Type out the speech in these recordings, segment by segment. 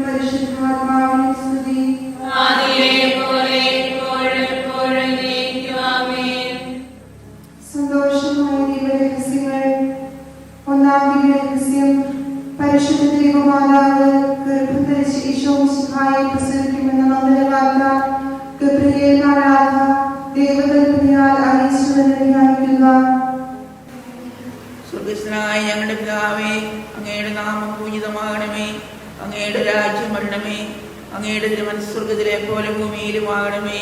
പരിശുദ്ധാത്മാവിനും സ്തുതി. സന്തോഷമായ ദൈവരഹസ്യങ്ങൾ. ഒന്നാം ദിവ്യരഹസ്യം, പരിശുദ്ധ ദൈവമാതാവ് ഗർഭം ധരിച്ച് ഈശോ മിശിഹായെ പ്രസവിക്കുമെന്ന മംഗളവാർത്ത ഗബ്രിയേൽ മാലാഖ ദൈവകൽപ്പനയാൽ അറിയിച്ചുവെന്ന് ധ്യാനിക്കുക. സ്വർഗ്ഗസ്ഥനായ ഞങ്ങളുടെ പിതാവേ, അങ്ങയുടെ നാമം പൂജിതമാകണമേ. അങ്ങയുടെ രാജ്യം വരണമേ. അങ്ങയുടെ തിരുമനസ്സ് സ്വർഗ്ഗത്തിലെ പോലെ ഭൂമിയിലും ആകണമേ.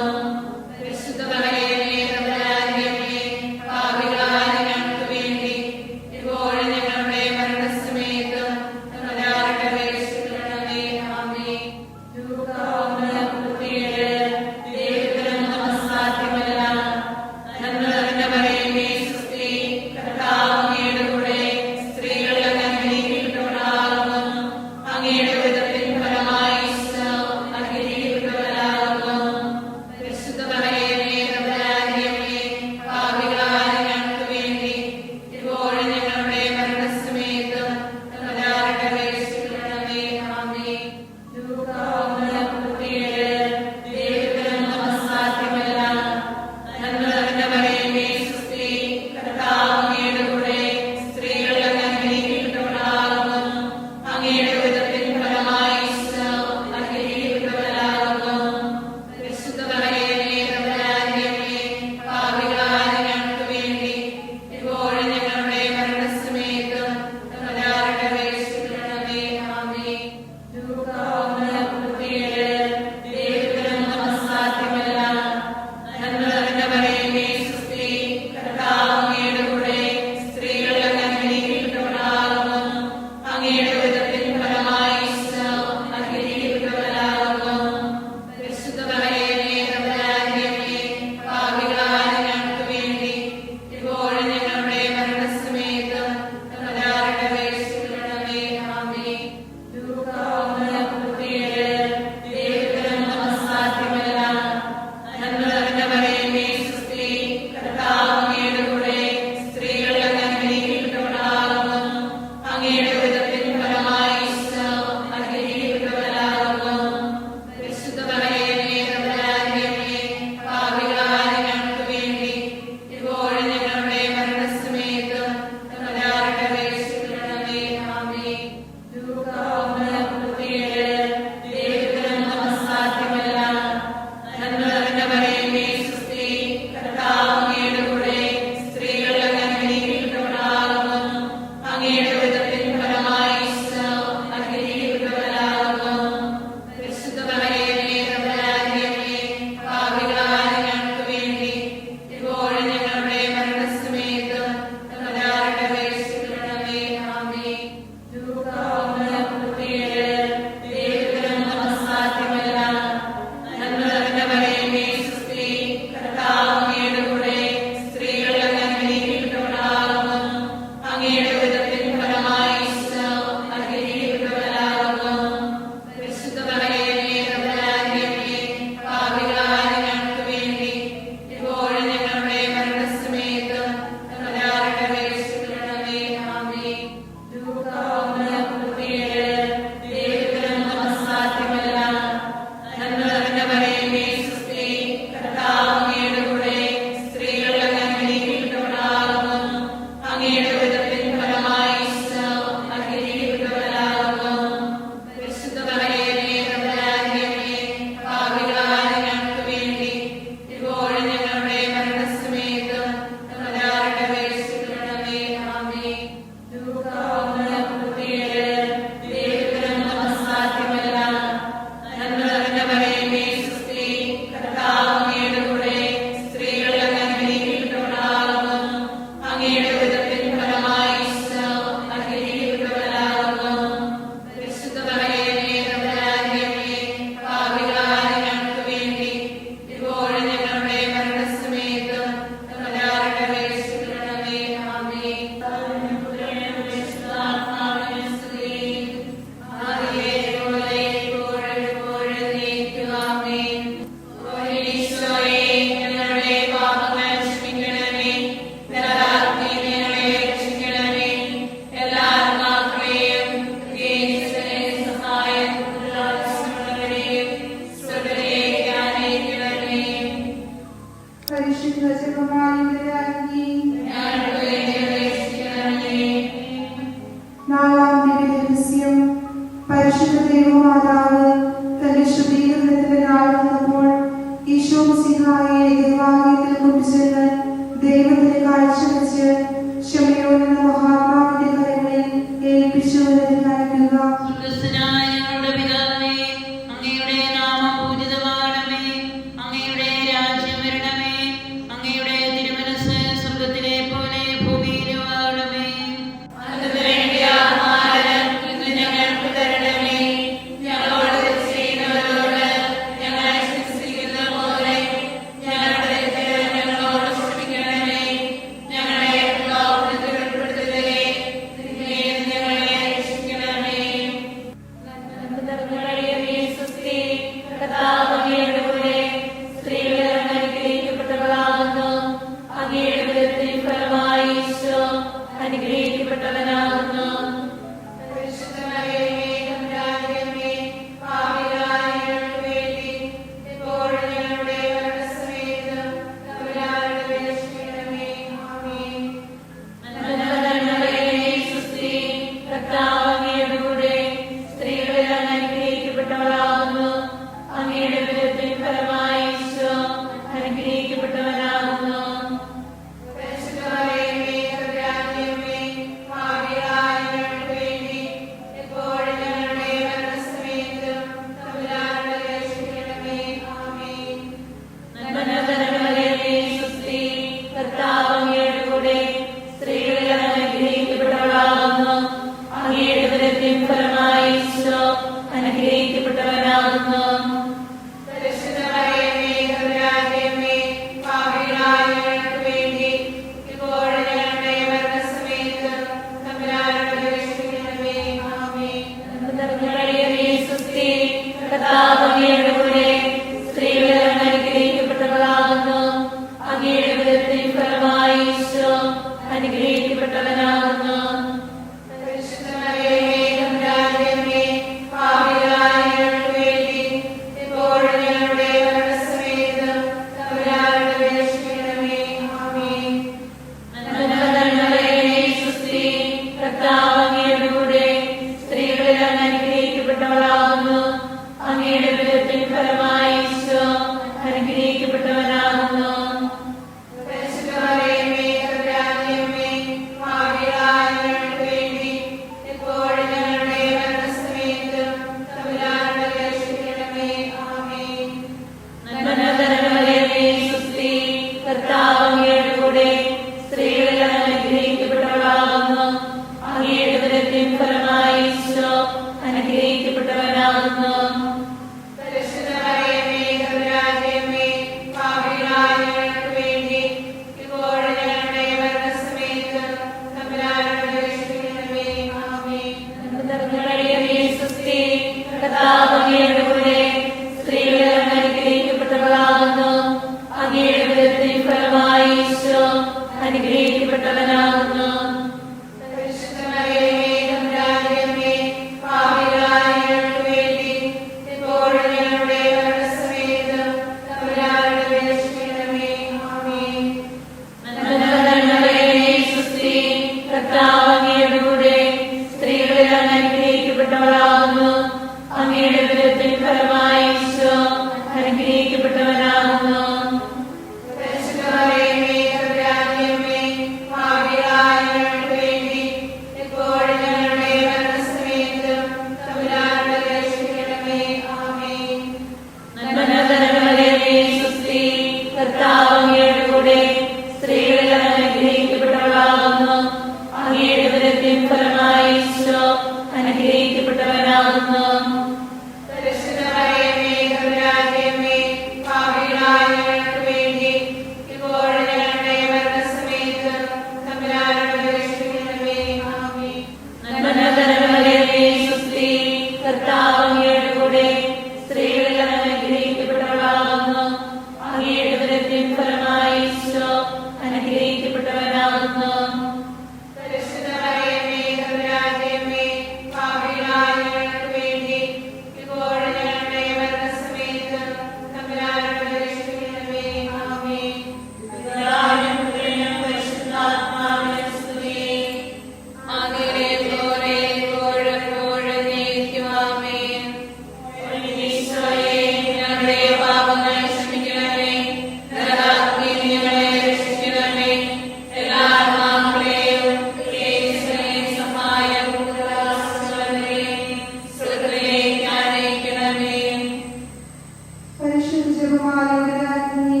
പരിശുദ്ധ ജപമാലയുടെ രാജ്ഞി,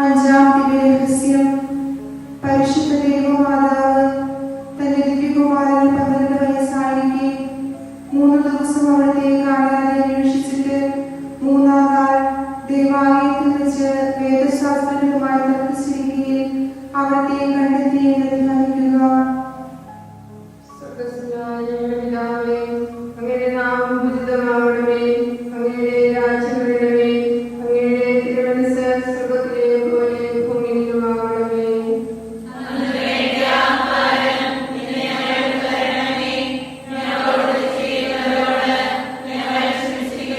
അഞ്ചാം ദിവ്യരഹസ്യം. പരിശുദ്ധ ദൈവമാതാവ് തന്റെ ദിവ്യകുമാരന് 12 വയസ്സായിരിക്കെ 3 ദിവസം അവിടത്തെ കാണാതെ അന്വേഷിച്ചിട്ട് 3-ാം നാൾ ദേവാലയത്തിൽ വെച്ച് വേദശാസ്ത്രങ്ങളുമായി തർക്കിച്ചിരിക്കുകയും അവിടത്തെ കണ്ടെത്തി എന്ന് ധ്യാനിക്കുക. അങ്ങയുടെ നാമം പൂജിതമാകണമേ, അങ്ങയുടെ രാജ്യം വരണമേ, അങ്ങയുടെ തിരുമനസ്സ് സ്വർഗ്ഗത്തിലെ പോലെ ഭൂമിയിലുമാകണമേ. ഞങ്ങളോട് ചെയ്യുന്നവരോട് ഞങ്ങൾ ക്ഷമിച്ചിരിക്കുന്നു.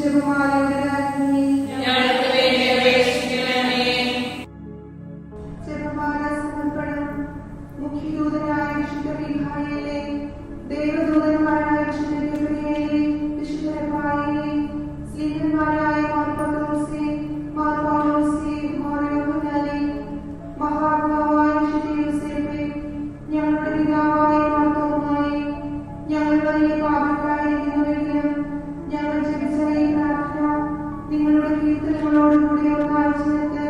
ജപമാലയുടെ രാജ്ഞി, ഞങ്ങൾക്ക് വേണ്ടി അപേക്ഷിക്കണമേ. ജപമാല സമർപ്പണം. മുഖ്യദൂതനായ വിശുദ്ധ മിഖായേലേ, ദേവദൂതന്മാരായ വിശുദ്ധ ഗബ്രിയേലേ, വിശുദ്ധ റഫായേലേ, സ്ലീഹന്മാരായ മാർ പത്രോസേ, മാർ പൗലോസേ, മാർ യോഹന്നാനേ, മഹാത്മാവായ വിശുദ്ധ യോസേപ്പേ, ഞങ്ങളുടെ പിതാവായ മാർ തോമായേ, ഞങ്ങൾ വലിയ പാപികളായിരിക്കുന്നുവെങ്കിലും ഞങ്ങൾ ജപിച്ച ഈ പ്രാർത്ഥന നിങ്ങളുടെ കീർത്തനങ്ങളോടുകൂടി ഒന്നായി ചേർത്ത്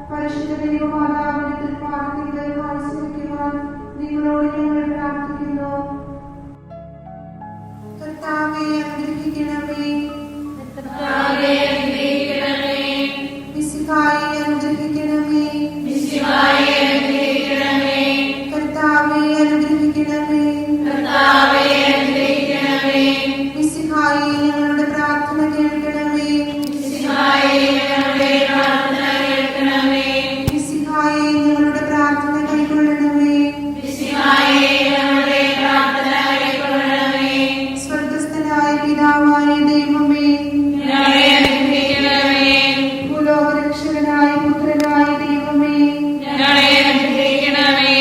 പരിശുദ്ധ ദൈവമാതാവിന്റെ തൃപ്പാദത്തിൽ കാഴ്ചവെക്കുവാൻ നിങ്ങളോട് ഞങ്ങൾ പ്രാർത്ഥിക്കുന്നു. കർത്താവേ അനുഗ്രഹിക്കണമേ, കർത്താവേ അനുഗ്രഹിക്കണമേ. മിശിഹായെ അനുഗ്രഹിക്കണമേ, മിശിഹായെ അനുഗ്രഹിക്കണമേ. കർത്താവേ അനുഗ്രഹിക്കണമേ, കർത്താവേ അനുഗ്രഹിക്കണമേ. മിശിഹായെ ഞങ്ങളുടെ പ്രാർത്ഥന കേൾക്കണമേ, മിശിഹായെ ഞങ്ങളുടെ പ്രാർത്ഥന കേൾക്കണമേ. മിശിഹായെ ഞങ്ങളുടെ പ്രാർത്ഥന കൈക്കൊള്ളണമേ, മിശിഹായെ ഞങ്ങളുടെ പ്രാർത്ഥന കൈക്കൊള്ളണമേ. സ്വർഗ്ഗസ്ഥനായ പിതാവായ ദൈവമേ, ഞങ്ങളെ അനുഗ്രഹിക്കണമേ. ഭൂലോകരക്ഷകനായ പുത്രനായ ദൈവമേ, ഞങ്ങളെ അനുഗ്രഹിക്കണമേ.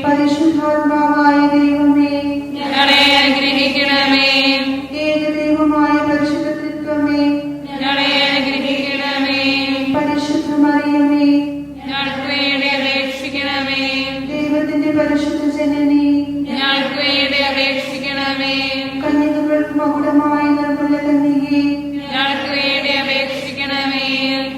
പരിശുദ്ധാത്മാവായ ദൈവമേ, ഞങ്ങളെ അനുഗ്രഹിക്കണമേ. ഏകദൈവമായ പരിശുദ്ധ തൃത്വമേ, ഞങ്ങളെ അനുഗ്രഹിക്കണമേ. പരിശുദ്ധ മറിയമേ, ഞങ്ങൾക്ക് വേണ്ടി അപേക്ഷിക്കണമേ. ദൈവത്തിന്റെ പരിശുദ്ധ ജനനി, ഞങ്ങൾക്ക് വേണ്ടി അപേക്ഷിക്കണമേ. കന്യകകൾക്ക് മകുടമായ നിർമ്മല കന്യകേ, ഞങ്ങൾക്ക് വേണ്ടി അപേക്ഷിക്കണമേ.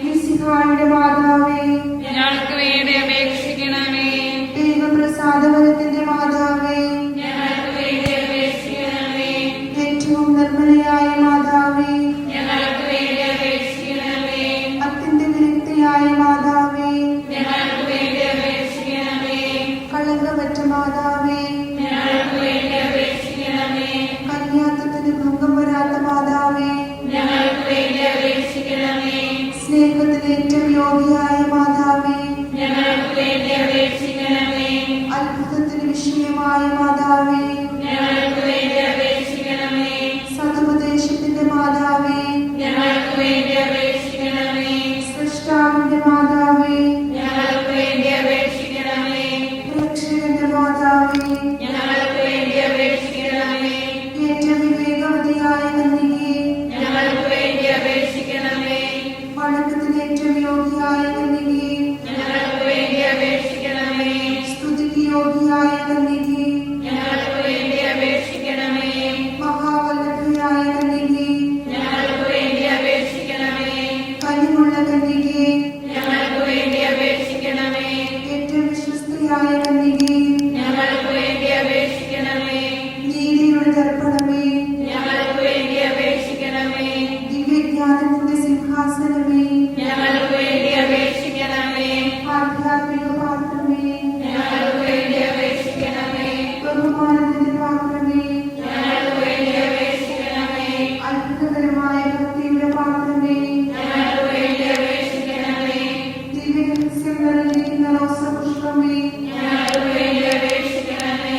മിശിഹായുടെ മാതാവേ, ഞങ്ങൾക്ക് വേണ്ടി അപേക്ഷിക്കണമേ. ദൈവപ്രസാദവരത്തിന്റെ മാതാവേ, ഞങ്ങൾക്ക് വേണ്ടി അപേക്ഷിക്കണമേ. ഏറ്റവും നിർമ്മലയായ മാതാവേ, ഞങ്ങൾക്ക് വേണ്ടി അപേക്ഷിക്കണമേ. അത്യന്ത വിരക്തിയായ മാതാവേ, ഞങ്ങൾക്ക് വേണ്ടി അപേക്ഷിക്കണമേ. കളങ്കമറ്റ മാതാവേ, ഞങ്ങൾക്ക് വേണ്ടി അപേക്ഷിക്കണമേ. കന്യാത്വത്തിന് ഭംഗം വരാത്ത മാതാവേ, ഞങ്ങൾക്ക് വേണ്ടി അപേക്ഷിക്കണമേ. സ്നേഹത്തിന് ഏറ്റവും യോഗ്യയായ മാതാവേ, ഞങ്ങൾക്ക് വേണ്ടി അപേക്ഷിക്കണമേ. അത്ഭുതത്തിന് വിഷയമായ മാതാവേ, ഞങ്ങൾക്ക് വേണ്ടി അപേക്ഷിക്കണമേ. സതുപദേശത്തിന്റെ മാതാവേ, ഞങ്ങൾക്ക് വേണ്ടി അപേക്ഷിക്കണമേ. സൃഷ്ടാവിന്റെ മാതാവേ, ഞങ്ങൾക്ക് വേണ്ടി അപേക്ഷിക്കണമേ. രക്ഷകന്റെ മാതാവേ, ഞങ്ങൾക്ക് വേണ്ടി അപേക്ഷിക്കണമേ. ഏറ്റവും വിവേകവതിയായ കന്യകേ, ഞങ്ങൾക്ക് വേണ്ടി അപേക്ഷിക്കണമേ. വണക്കത്തിന് ഏറ്റവും യോഗ്യയായ കന്യകേ, ഞങ്ങൾക്ക് വേണ്ടി അപേക്ഷിക്കണമേ. സ്തുതിക്ക് യോഗ്യയായ കന്യകേ, ഞങ്ങൾക്ക് വേണ്ടി അപേക്ഷിക്കണമേ. മഹാവല്ലഭയായ കന്യകേ, ഞങ്ങൾക്ക് വേണ്ടി അപേക്ഷിക്കണമേ. കനിവുള്ള കന്യകേ, ഞങ്ങൾക്ക് വേണ്ടി അപേക്ഷിക്കണമേ. ഏറ്റവും വിശ്വസ്തയായ കന്യകേ, ഞങ്ങൾക്ക് വേണ്ടി അപേക്ഷിക്കണമേ. നീതിയുടെ ദർപ്പണമേ, ഞങ്ങൾക്ക് വേണ്ടി അപേക്ഷിക്കണമേ. ദിവ്യജ്ഞാനത്തിന്റെ സിംഹാസനമേ, ഞങ്ങൾക്ക് വേണ്ടി അപേക്ഷിക്കണമേ. ആധ്യാത്മിക പാത്രമേ, ഞങ്ങൾക്ക് വേണ്ടി അപേക്ഷിക്കണമേ. ബഹുമാനത്തിന്റെ പാത്രമേ, ഞങ്ങൾക്ക് വേണ്ടി അപേക്ഷിക്കണമേ. അത്ഭുതകരമായ ഭക്തിയുടെ പാത്രമേ, ഞങ്ങൾക്ക് വേണ്ടി അപേക്ഷിക്കണമേ. ദിവ്യരഹസ്യം നിറഞ്ഞിരിക്കുന്ന റോസപുഷ്പമേ, ഞങ്ങൾക്ക് വേണ്ടി അപേക്ഷിക്കണമേ.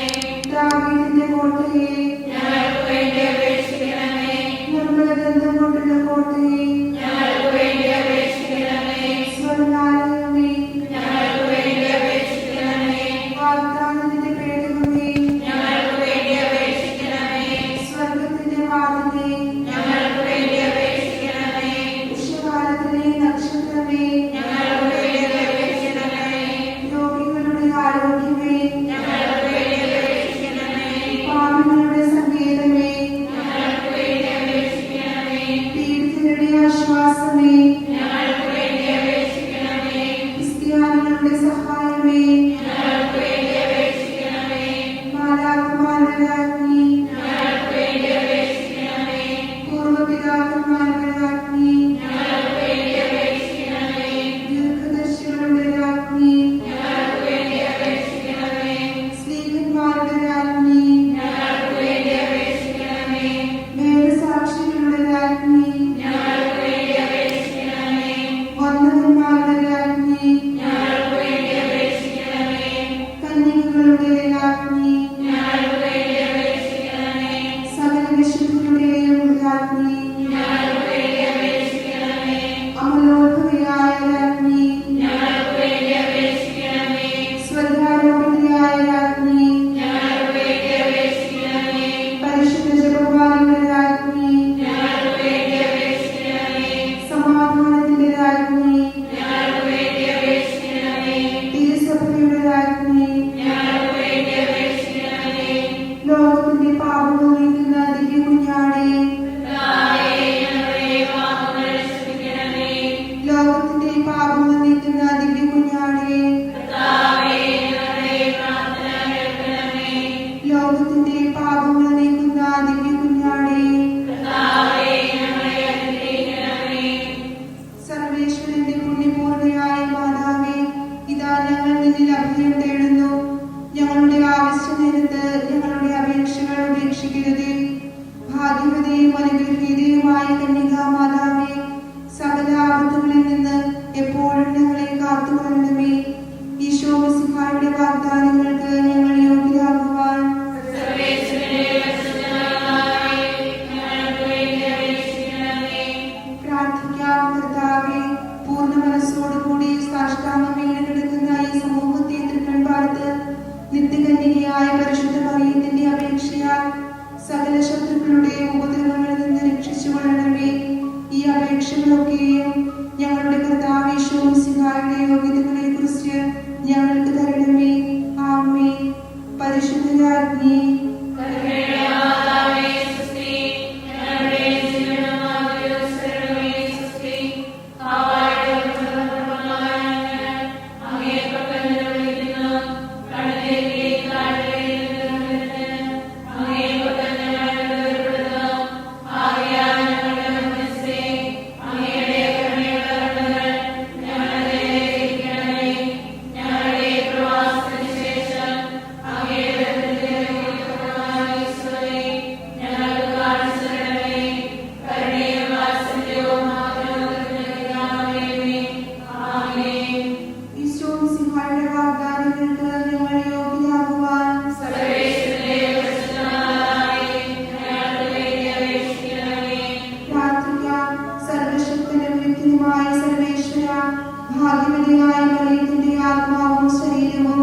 ദാവീദിന്റെ കോട്ടയെ, ഞങ്ങൾക്ക് വേണ്ടി അപേക്ഷിക്കണമേ. നിർമ്മലഗന്ധം കൊണ്ടുള്ള കോട്ടയെ, ഞങ്ങൾക്ക് വേണ്ടി അപേക്ഷിക്കണമേ. സ്വർണ്ണാലയമേ, ഞങ്ങൾക്ക് വേണ്ടി അപേക്ഷിക്കണമേ. വാഗ്ദാനത്തിന്റെ പേടകമേ, ഞങ്ങൾക്ക് വേണ്ടി അപേക്ഷിക്കണമേ. സ്വർഗത്തിന്റെ വാതിലേ, ഞങ്ങൾക്ക് വേണ്ടി അപേക്ഷിക്കണമേ. ഉഷകാലത്തിലെ നക്ഷത്രമേ, ഞങ്ങൾക്ക് വേണ്ടി അപേക്ഷിക്കണമേ. രോഗികളുടെ ആരോഗ്യമേ, ഞങ്ങൾക്ക് വേണ്ടി അപേക്ഷിക്കണമേ. പാപികളുടെ സങ്കേതമേ, ഞങ്ങൾക്ക് വേണ്ടി അപേക്ഷിക്കണമേ. പീഡിതരുടെ ആശ്വാസമേ, ഞങ്ങൾക്ക് വേണ്ടി അപേക്ഷിക്കണമേ. ക്രിസ്ത്യാനികളുടെ സഹായമേ, ഞങ്ങൾക്ക് വേണ്ടി അപേക്ഷിക്കണമേ. മാലാഖമാരുടെ രാജ്ഞി, ഞങ്ങൾക്ക് വേണ്ടി അപേക്ഷിക്കണമേ. പൂർവ്വപിതാക്കന്മാരുടെ രാജ്ഞി, ഞങ്ങൾക്ക് വേണ്ടി അപേക്ഷിക്കണമേ. ദീർഘദർശികളുടെ രാജ്ഞി, ഞങ്ങൾക്ക് വേണ്ടി അപേക്ഷിക്കണമേ. സ്ലീഹന്മാരുടെ രാജ്ഞി, ഞങ്ങൾക്ക് വേണ്ടി അപേക്ഷിക്കണമേ. വേദസാക്ഷികളുടെ രാജ്ഞി, ഞങ്ങൾക്ക് വേണ്ടി അപേക്ഷിക്കണമേ. സാഷ്ടാംഗം വീണ് കിടക്കുന്ന ഈ സമൂഹത്തെ തൃക്കൺപാർത്ത് നിത്യകന്യകയായ പരിശുദ്ധ മറിയത്തിന്റെ അപേക്ഷയാൽ സകല ശത്രുക്കളുടെയും ഉപദ്രവങ്ങളിൽ നിന്ന് രക്ഷിച്ചുകൊള്ളണമേ. ഈ അപേക്ഷകളൊക്കെയും ഞങ്ങളുടെ കർത്താവ് യേശുമിശിഹായുടെ യോഗ്യതകളെ കുറിച്ച് ഞങ്ങൾക്ക് തരണമേ. ആമേൻ. പരിശുദ്ധ രാജ്ഞി, ഈശോമിശിഹായുടെ വാഗ്ദാനങ്ങൾക്ക് ഞങ്ങൾ യോഗ്യരാകുവാൻ പ്രാർത്ഥിക്കാം. സർവശക്തനും നിത്യനുമായ സർവേശ്വര, ഭാഗ്യവതിയായ മറിയത്തിന്റെ ആത്മാവും ശരീരവും